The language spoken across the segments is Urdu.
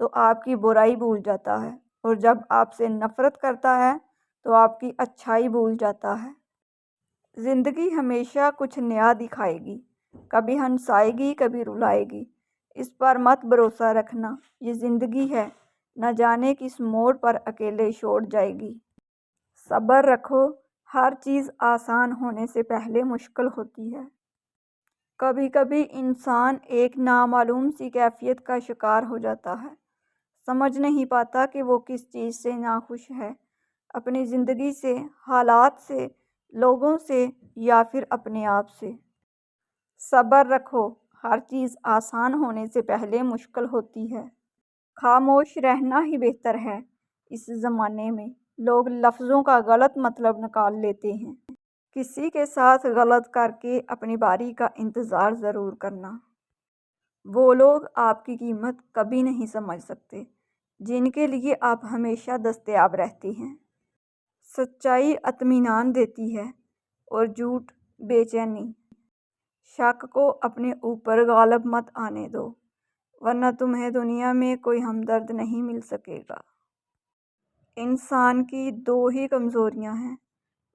تو آپ کی برائی بھول جاتا ہے، اور جب آپ سے نفرت کرتا ہے تو آپ کی اچھائی بھول جاتا ہے۔ زندگی ہمیشہ کچھ نیا دکھائے گی، کبھی ہنسائے گی کبھی رلائے گی۔ اس پر مت بھروسہ رکھنا، یہ زندگی ہے، نہ جانے کس موڑ پر اکیلے چھوڑ جائے گی۔ صبر رکھو، ہر چیز آسان ہونے سے پہلے مشکل ہوتی ہے۔ کبھی کبھی انسان ایک نامعلوم سی کیفیت کا شکار ہو جاتا ہے، سمجھ نہیں پاتا کہ وہ کس چیز سے ناخوش ہے، اپنی زندگی سے، حالات سے، لوگوں سے، یا پھر اپنے آپ سے۔ صبر رکھو، ہر چیز آسان ہونے سے پہلے مشکل ہوتی ہے۔ خاموش رہنا ہی بہتر ہے۔ اس زمانے میں لوگ لفظوں کا غلط مطلب نکال لیتے ہیں۔ کسی کے ساتھ غلط کر کے اپنی باری کا انتظار ضرور کرنا۔ وہ لوگ آپ کی قیمت کبھی نہیں سمجھ سکتے جن کے لیے آپ ہمیشہ دستیاب رہتی ہیں۔ سچائی اطمینان دیتی ہے اور جھوٹ بے چینی۔ شک کو اپنے اوپر غالب مت آنے دو، ورنہ تمہیں دنیا میں کوئی ہمدرد نہیں مل سکے گا۔ انسان کی دو ہی کمزوریاں ہیں،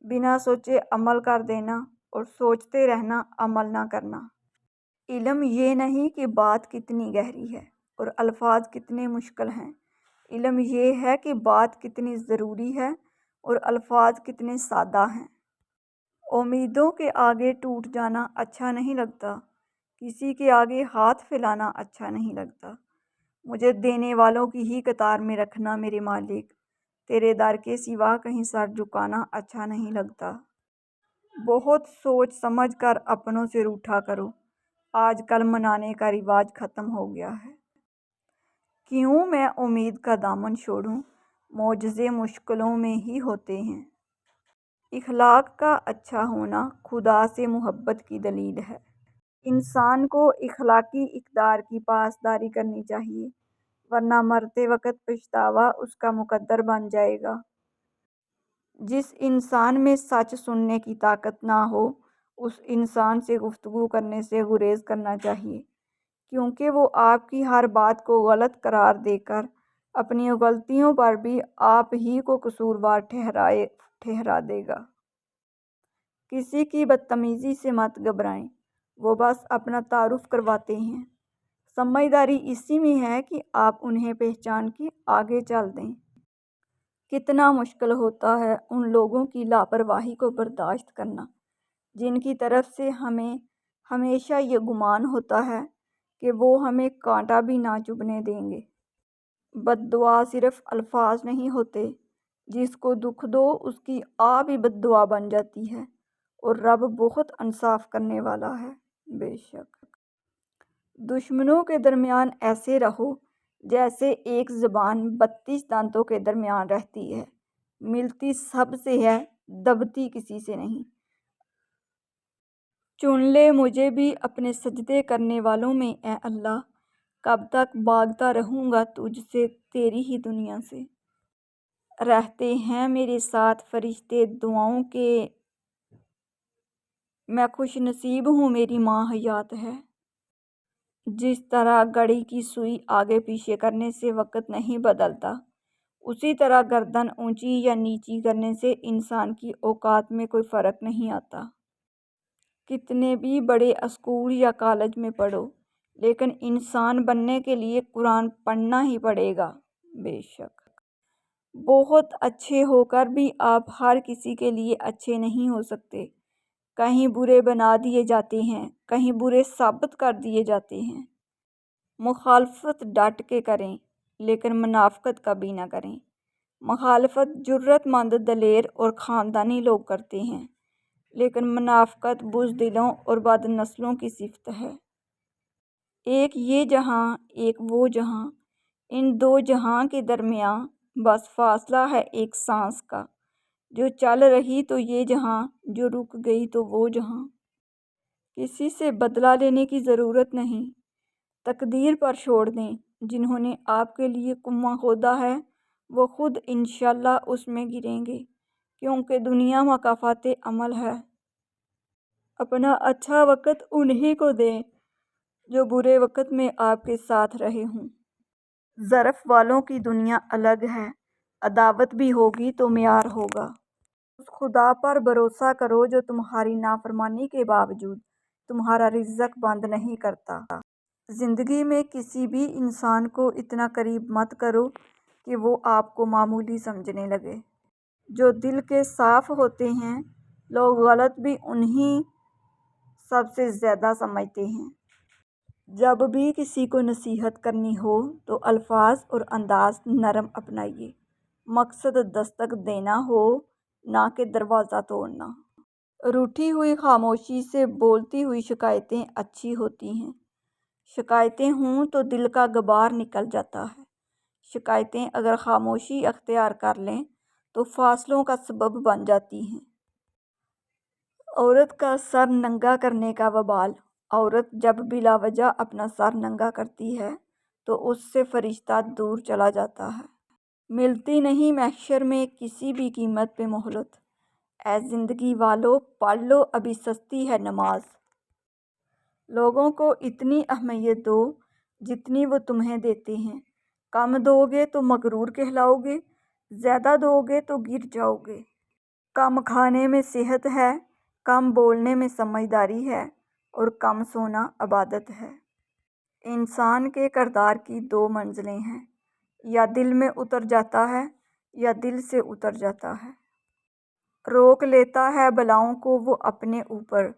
بنا سوچے عمل کر دینا اور سوچتے رہنا عمل نہ کرنا۔ علم یہ نہیں کہ بات کتنی گہری ہے اور الفاظ کتنے مشکل ہیں، علم یہ ہے کہ بات کتنی ضروری ہے اور الفاظ کتنے سادہ ہیں۔ امیدوں کے آگے ٹوٹ جانا اچھا نہیں لگتا، کسی کے آگے ہاتھ پھیلانا اچھا نہیں لگتا۔ مجھے دینے والوں کی ہی قطار میں رکھنا میرے مالک، تیرے در کے سوا کہیں سر جھکانا اچھا نہیں لگتا۔ بہت سوچ سمجھ کر اپنوں سے روٹھا کرو، آج کل منانے کا رواج ختم ہو گیا ہے۔ کیوں میں امید کا دامن چھوڑوں، معجزے مشکلوں میں ہی ہوتے ہیں۔ اخلاق کا اچھا ہونا خدا سے محبت کی دلیل ہے۔ انسان کو اخلاقی اقدار کی پاسداری کرنی چاہیے، ورنہ مرتے وقت پچھتاوا اس کا مقدر بن جائے گا۔ جس انسان میں سچ سننے کی طاقت نہ ہو، اس انسان سے گفتگو کرنے سے گریز کرنا چاہیے، کیونکہ وہ آپ کی ہر بات کو غلط قرار دے کر اپنی غلطیوں پر بھی آپ ہی کو قصوروار ٹھہرا دے گا۔ کسی کی بدتمیزی سے مت گھبرائیں، وہ بس اپنا تعارف کرواتے ہیں۔ سمجھداری اسی میں ہے کہ آپ انہیں پہچان کے آگے چل دیں۔ کتنا مشکل ہوتا ہے ان لوگوں کی لاپرواہی کو برداشت کرنا جن کی طرف سے ہمیں ہمیشہ یہ گمان ہوتا ہے کہ وہ ہمیں کانٹا بھی نہ چبھنے دیں گے۔ بد دعا صرف الفاظ نہیں ہوتے، جس کو دکھ دو اس کی آپ ہی بد دعا بن جاتی ہے، اور رب بہت انصاف کرنے والا ہے۔ بے شک دشمنوں کے درمیان ایسے رہو جیسے ایک زبان 32 دانتوں کے درمیان رہتی ہے، ملتی سب سے ہے، دبتی کسی سے نہیں۔ چن لے مجھے بھی اپنے سجدے کرنے والوں میں اے اللہ، کب تک بھاگتا رہوں گا تجھ سے تیری ہی دنیا سے۔ رہتے ہیں میرے ساتھ فرشتے دعاؤں کے، میں خوش نصیب ہوں میری ماں حیات ہے۔ جس طرح گھڑی کی سوئی آگے پیچھے کرنے سے وقت نہیں بدلتا، اسی طرح گردن اونچی یا نیچی کرنے سے انسان کی اوقات میں کوئی فرق نہیں آتا۔ کتنے بھی بڑے اسکول یا کالج میں پڑھو، لیکن انسان بننے کے لیے قرآن پڑھنا ہی پڑے گا۔ بے شک بہت اچھے ہو کر بھی آپ ہر کسی کے لیے اچھے نہیں ہو سکتے، کہیں برے بنا دیے جاتے ہیں، کہیں برے ثابت کر دیے جاتے ہیں۔ مخالفت ڈٹ کے کریں، لیکن منافقت کبھی نہ کریں۔ مخالفت جرأت مند، دلیر اور خاندانی لوگ کرتے ہیں، لیکن منافقت بزدلوں اور بد نسلوں کی صفت ہے۔ ایک یہ جہاں ایک وہ جہاں، ان دو جہاں کے درمیان بس فاصلہ ہے ایک سانس کا، جو چل رہی تو یہ جہاں، جو رک گئی تو وہ جہاں۔ کسی سے بدلہ لینے کی ضرورت نہیں، تقدیر پر چھوڑ دیں۔ جنہوں نے آپ کے لیے کنواں کھودا ہے وہ خود انشاءاللہ اس میں گریں گے، کیونکہ دنیا مکافات عمل ہے۔ اپنا اچھا وقت انہی کو دیں جو برے وقت میں آپ کے ساتھ رہے ہوں۔ ظرف والوں کی دنیا الگ ہے، عداوت بھی ہوگی تو معیار ہوگا۔ اس خدا پر بھروسہ کرو جو تمہاری نافرمانی کے باوجود تمہارا رزق بند نہیں کرتا۔ زندگی میں کسی بھی انسان کو اتنا قریب مت کرو کہ وہ آپ کو معمولی سمجھنے لگے۔ جو دل کے صاف ہوتے ہیں، لوگ غلط بھی انہیں سب سے زیادہ سمجھتے ہیں۔ جب بھی کسی کو نصیحت کرنی ہو تو الفاظ اور انداز نرم اپنائیے۔ مقصد دستک دینا ہو، نہ کہ دروازہ توڑنا۔ روٹھی ہوئی خاموشی سے بولتی ہوئی شکایتیں اچھی ہوتی ہیں۔ شکایتیں ہوں تو دل کا غبار نکل جاتا ہے۔ شکایتیں اگر خاموشی اختیار کر لیں تو فاصلوں کا سبب بن جاتی ہیں۔ عورت کا سر ننگا کرنے کا وبال۔ عورت جب بلا وجہ اپنا سر ننگا کرتی ہے تو اس سے فرشتہ دور چلا جاتا ہے۔ ملتی نہیں محشر میں کسی بھی قیمت پہ مہلت۔ اے زندگی والو، پڑھ لو ابھی سستی ہے نماز۔ لوگوں کو اتنی اہمیت دو جتنی وہ تمہیں دیتے ہیں۔ کم دو گے تو مغرور کہلاؤ گے، زیادہ دو گے تو گر جاؤ گے۔ کم کھانے میں صحت ہے، کم بولنے میں سمجھداری ہے، اور کم سونا عبادت ہے۔ انسان کے کردار کی دو منزلیں ہیں، یا دل میں اتر جاتا ہے یا دل سے اتر جاتا ہے۔ روک لیتا ہے بلاؤں کو وہ اپنے اوپر،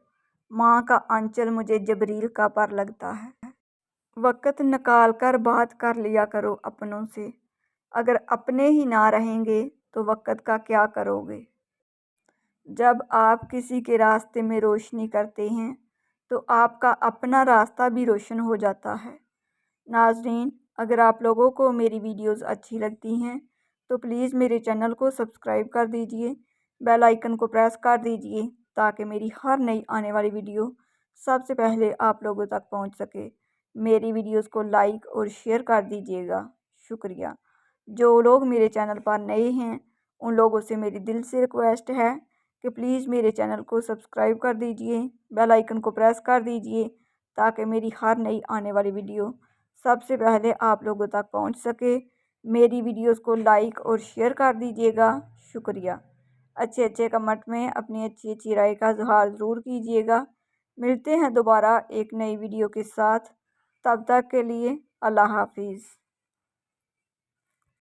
ماں کا آنچل مجھے جبریل کا پر لگتا ہے۔ وقت نکال کر بات کر لیا کرو اپنوں سے، اگر اپنے ہی نہ رہیں گے تو وقت کا کیا کرو گے؟ جب آپ کسی کے راستے میں روشنی کرتے ہیں تو آپ کا اپنا راستہ بھی روشن ہو جاتا ہے۔ ناظرین، اگر آپ لوگوں کو میری ویڈیوز اچھی لگتی ہیں تو پلیز میرے چینل کو سبسکرائب کر دیجئے، بیل آئیکن کو پریس کر دیجئے تاکہ میری ہر نئی آنے والی ویڈیو سب سے پہلے آپ لوگوں تک پہنچ سکے۔ میری ویڈیوز کو لائک اور شیئر کر دیجئے گا، شکریہ۔ جو لوگ میرے چینل پر نئے ہیں ان لوگوں سے میری دل سے ریکویسٹ ہے کہ پلیز میرے چینل کو سبسکرائب کر دیجئے، بیل آئیکن کو پریس کر دیجئے تاکہ میری ہر نئی آنے والی ویڈیو سب سے پہلے آپ لوگوں تک پہنچ سکے۔ میری ویڈیوز کو لائک اور شیئر کر دیجئے گا، شکریہ۔ اچھے کمنٹ میں اپنی اچھی رائے کا اظہار ضرور کیجئے گا۔ ملتے ہیں دوبارہ ایک نئی ویڈیو کے ساتھ، تب تک کے لیے اللہ حافظ۔